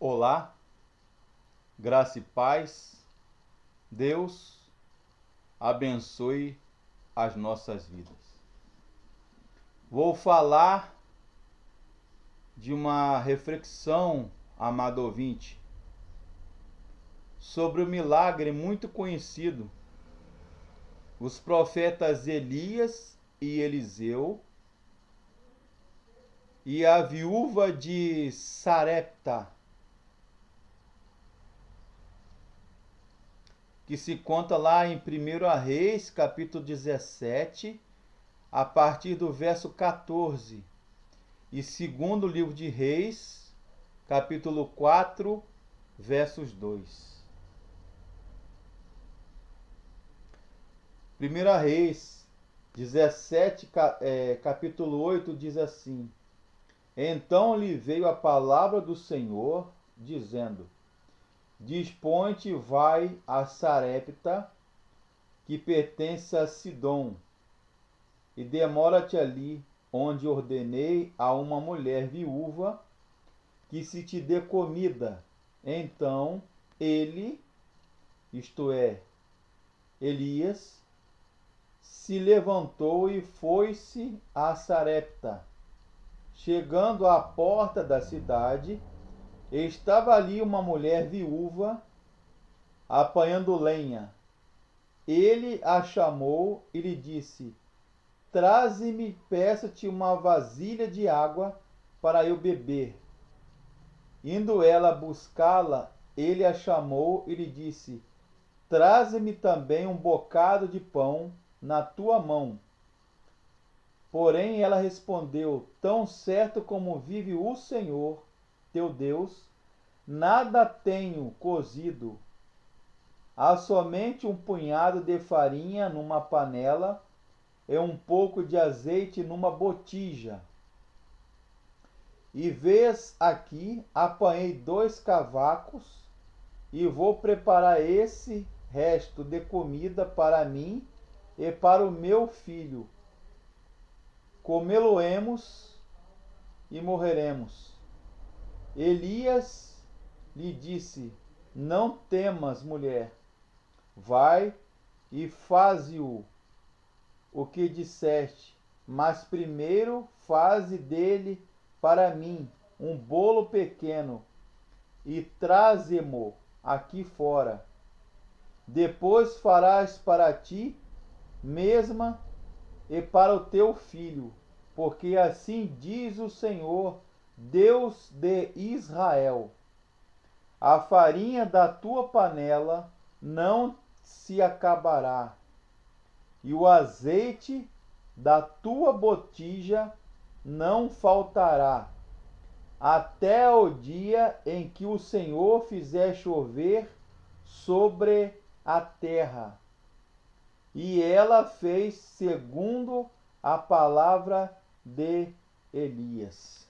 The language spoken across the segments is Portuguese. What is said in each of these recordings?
Olá, graça e paz. Deus abençoe as nossas vidas. Vou falar de uma reflexão, amado ouvinte, sobre o milagre muito conhecido. Os profetas Elias e Eliseu e a viúva de Sarepta, que se conta lá em 1 Reis, capítulo 17, a partir do verso 14, e segundo livro de Reis, capítulo 4, versos 2. 1 Reis 17, capítulo 8, diz assim: Então lhe veio a palavra do Senhor, dizendo: Dispõe-te, vai a Sarepta, que pertence a Sidom, e demora-te ali, onde ordenei a uma mulher viúva que se te dê comida. Então ele, isto é, Elias, se levantou e foi-se a Sarepta. Chegando à porta da cidade, estava ali uma mulher viúva apanhando lenha. Ele a chamou e lhe disse: Traze-me, peço-te uma vasilha de água para eu beber. Indo ela buscá-la, ele a chamou e lhe disse: Traze-me também um bocado de pão na tua mão. Porém ela respondeu: Tão certo como vive o Senhor, teu Deus, nada tenho cozido. Há somente um punhado de farinha numa panela e um pouco de azeite numa botija. E vês aqui, apanhei 2 cavacos e vou preparar esse resto de comida para mim e para o meu filho. Comê-lo-emos e morreremos. Elias lhe disse: Não temas, mulher, vai e faze-o que disseste, mas primeiro faze dele para mim um bolo pequeno e traze-mo aqui fora. Depois farás para ti mesma e para o teu filho, porque assim diz o Senhor, Deus de Israel: a farinha da tua panela não se acabará, e o azeite da tua botija não faltará, até o dia em que o Senhor fizer chover sobre a terra. E ela fez segundo a palavra de Elias.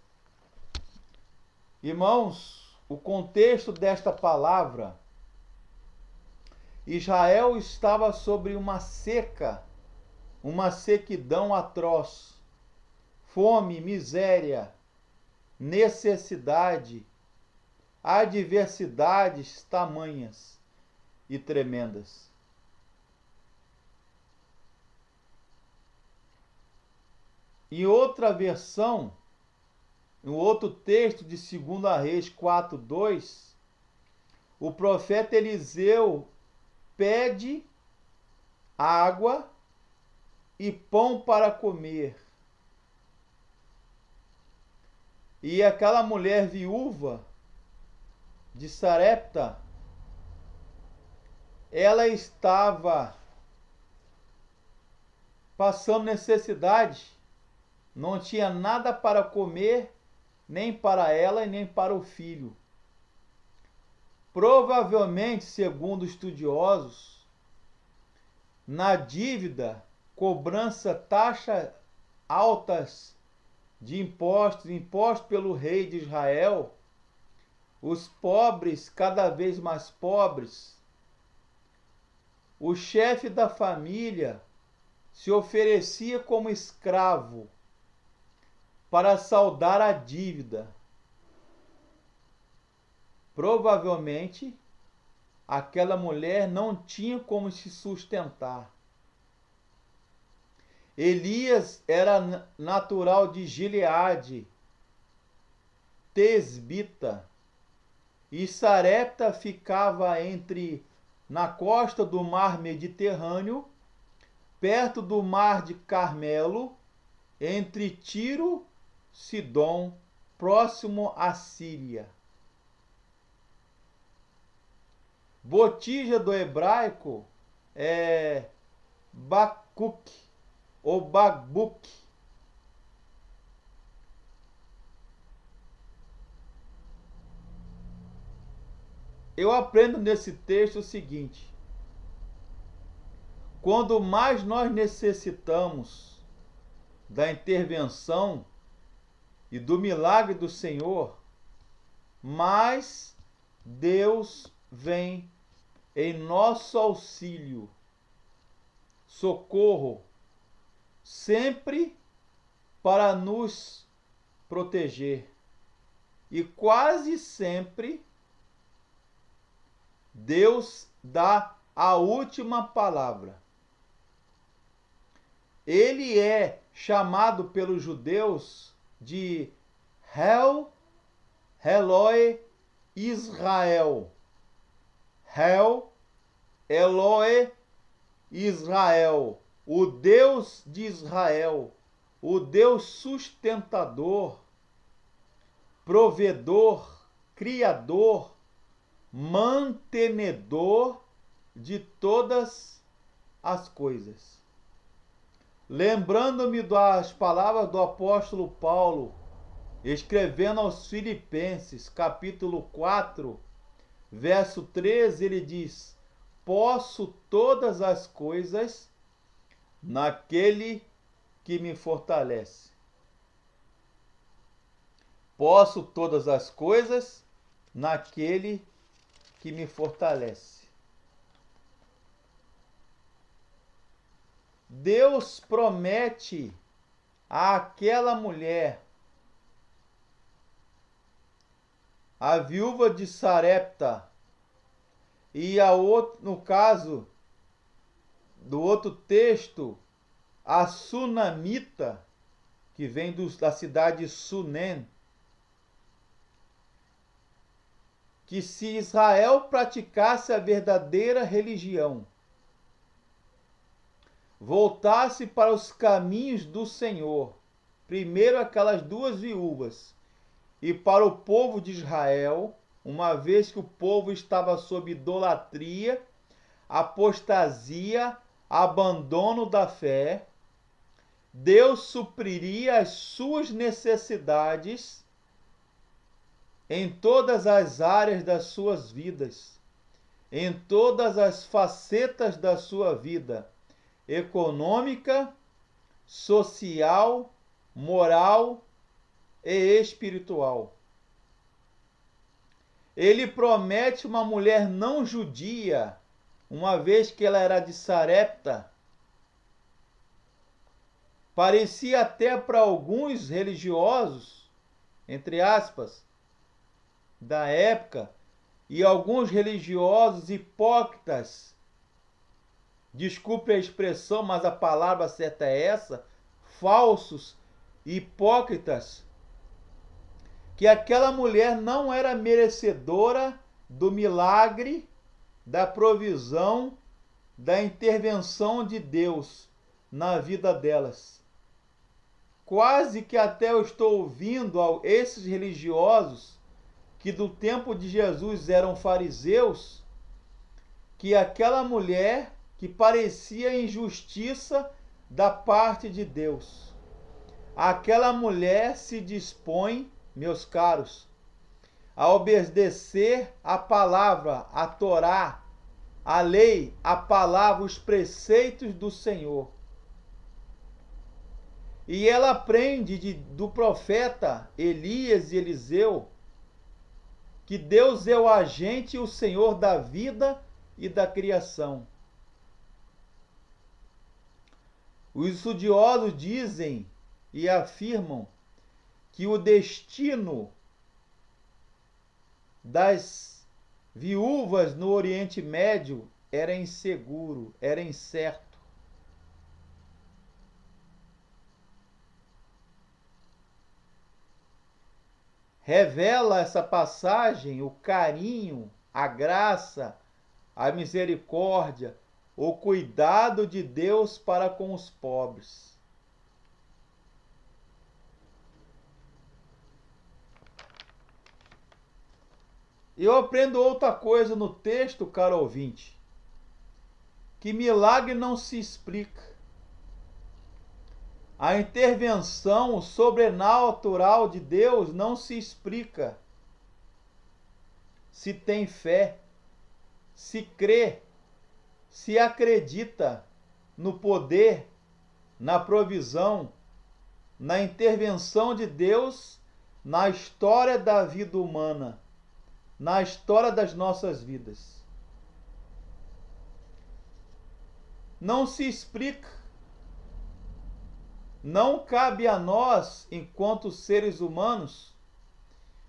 Irmãos, o contexto desta palavra: Israel estava sobre uma seca, uma sequidão atroz, fome, miséria, necessidade, adversidades tamanhas e tremendas. Em outra versão, em outro texto de 2 Reis 4:2, o profeta Eliseu pede água e pão para comer. E aquela mulher viúva de Sarepta, ela estava passando necessidade, não tinha nada para comer, nem para ela e nem para o filho. Provavelmente, segundo estudiosos, na dívida, cobrança, taxas altas de impostos pelo rei de Israel, os pobres cada vez mais pobres, o chefe da família se oferecia como escravo para saldar a dívida. Provavelmente, aquela mulher não tinha como se sustentar. Elias era natural de Gileade, Tesbita, e Sarepta ficava na costa do mar Mediterrâneo, perto do mar de Carmelo, entre Tiro e Sidom, próximo à Síria. Botija do hebraico é Bacuc ou Babuc. Eu aprendo nesse texto o seguinte: quando mais nós necessitamos da intervenção e do milagre do Senhor, mais Deus vem em nosso auxílio, socorro, sempre para nos proteger. E quase sempre Deus dá a última palavra. Ele é chamado pelos judeus de El Eloi Israel. El Eloi Israel, o Deus de Israel, o Deus sustentador, provedor, criador, mantenedor de todas as coisas. Lembrando-me das palavras do apóstolo Paulo, escrevendo aos Filipenses, capítulo 4, verso 13, ele diz: posso todas as coisas naquele que me fortalece. Posso todas as coisas naquele que me fortalece. Deus promete àquela mulher, a viúva de Sarepta, e no caso do outro texto, a sunamita, que vem da cidade de Sunem, que se Israel praticasse a verdadeira religião, voltasse para os caminhos do Senhor, primeiro aquelas duas viúvas, e para o povo de Israel, uma vez que o povo estava sob idolatria, apostasia, abandono da fé, Deus supriria as suas necessidades em todas as áreas das suas vidas, em todas as facetas da sua vida, econômica, social, moral e espiritual. Ele promete uma mulher não judia, uma vez que ela era de Sarepta. Parecia até para alguns religiosos, entre aspas, da época, e alguns religiosos hipócritas, desculpe a expressão, mas a palavra certa é essa, falsos, hipócritas, que aquela mulher não era merecedora do milagre, da provisão, da intervenção de Deus na vida delas. Quase que até eu estou ouvindo a esses religiosos que do tempo de Jesus eram fariseus, que aquela mulher que parecia injustiça da parte de Deus, aquela mulher se dispõe, meus caros, a obedecer a palavra, a Torá, a lei, a palavra, os preceitos do Senhor. E ela aprende do profeta Elias e Eliseu que Deus é o agente e o Senhor da vida e da criação. Os estudiosos dizem e afirmam que o destino das viúvas no Oriente Médio era inseguro, era incerto. Revela essa passagem o carinho, a graça, a misericórdia, o cuidado de Deus para com os pobres. Eu aprendo outra coisa no texto, caro ouvinte, que milagre não se explica. A intervenção sobrenatural de Deus não se explica. Se tem fé, se crê, se acredita no poder, na provisão, na intervenção de Deus na história da vida humana, na história das nossas vidas. Não se explica. Não cabe a nós, enquanto seres humanos,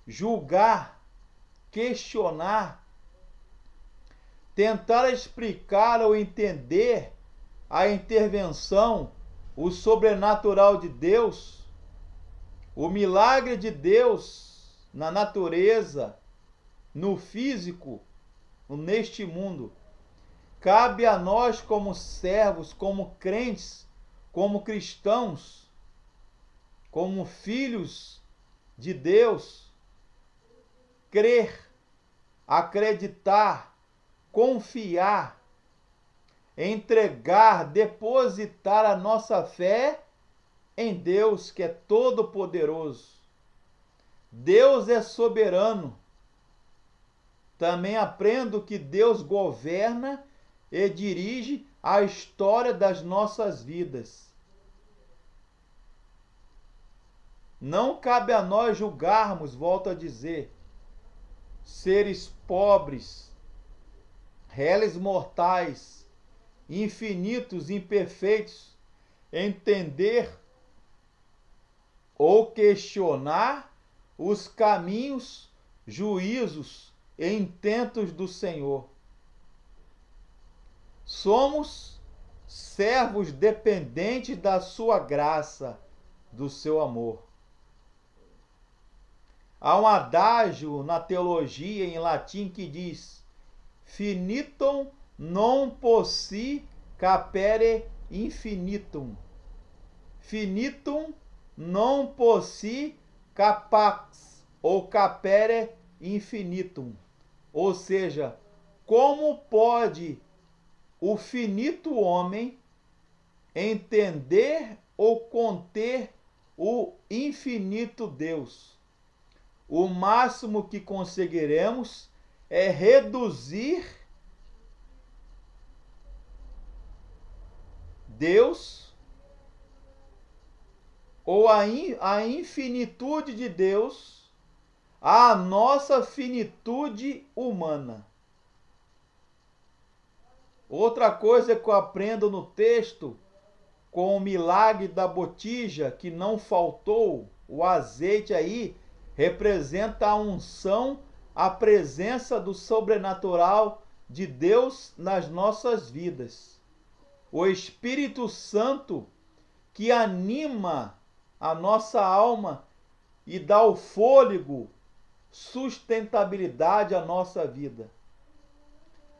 julgar, questionar, tentar explicar ou entender a intervenção, o sobrenatural de Deus, o milagre de Deus na natureza, no físico, neste mundo. Cabe a nós, como servos, como crentes, como cristãos, como filhos de Deus, crer, acreditar, confiar, entregar, depositar a nossa fé em Deus, que é todo-poderoso. Deus é soberano. Também aprendo que Deus governa e dirige a história das nossas vidas. Não cabe a nós julgarmos, volto a dizer, seres pobres, réis mortais, infinitos, imperfeitos, entender ou questionar os caminhos, juízos e intentos do Senhor. Somos servos dependentes da sua graça, do seu amor. Há um adágio na teologia em latim que diz: finitum non possi capere infinitum. Finitum non possi capax ou capere infinitum. Ou seja, como pode o finito homem entender ou conter o infinito Deus? O máximo que conseguiremos é reduzir Deus ou a infinitude de Deus à nossa finitude humana. Outra coisa que eu aprendo no texto, com o milagre da botija, que não faltou, o azeite aí representa a unção, a presença do sobrenatural de Deus nas nossas vidas. O Espírito Santo que anima a nossa alma e dá o fôlego, sustentabilidade à nossa vida.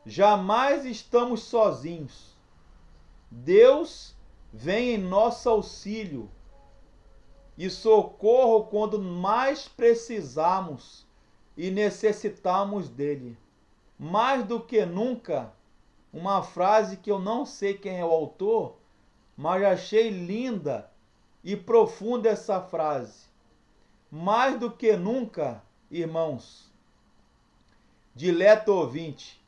Jamais estamos sozinhos. Deus vem em nosso auxílio e socorro quando mais precisamos e necessitamos dele. Mais do que nunca, uma frase que eu não sei quem é o autor, mas achei linda e profunda essa frase. Mais do que nunca, irmãos, dileto ouvinte,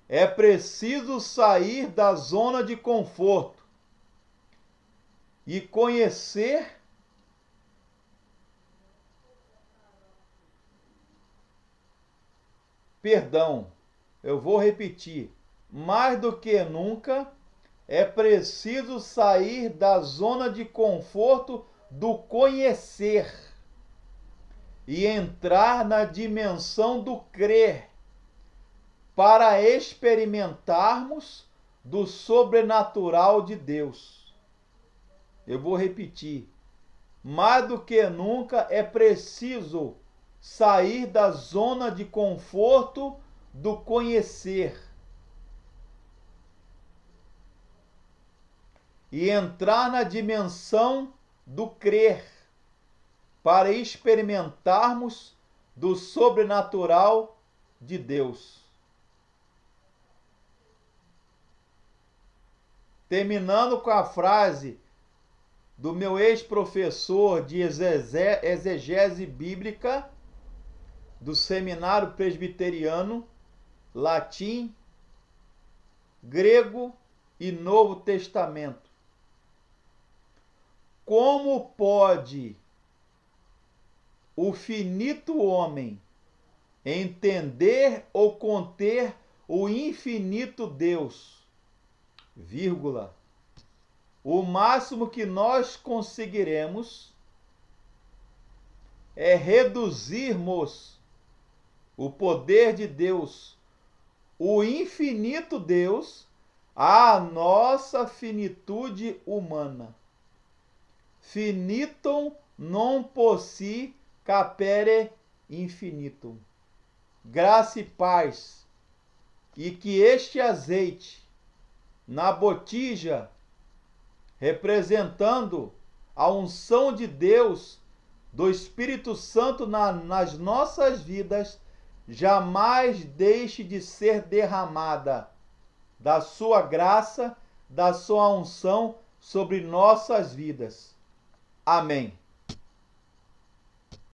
é preciso sair da zona de conforto e conhecer eu vou repetir. Mais do que nunca, é preciso sair da zona de conforto do conhecer e entrar na dimensão do crer, para experimentarmos do sobrenatural de Deus. Eu vou repetir. Mais do que nunca é preciso sair da zona de conforto do conhecer e entrar na dimensão do crer para experimentarmos do sobrenatural de Deus. Terminando com a frase do meu ex-professor de exegese bíblica do Seminário Presbiteriano, latim, grego e Novo Testamento. Como pode o finito homem entender ou conter o infinito Deus? Vírgula. O máximo que nós conseguiremos é reduzirmos o poder de Deus, o infinito Deus, à nossa finitude humana. Finitum non possi capere infinitum. Graça e paz, e que este azeite na botija, representando a unção de Deus, do Espírito Santo nas nossas vidas, jamais deixe de ser derramada da sua graça, da sua unção sobre nossas vidas. Amém.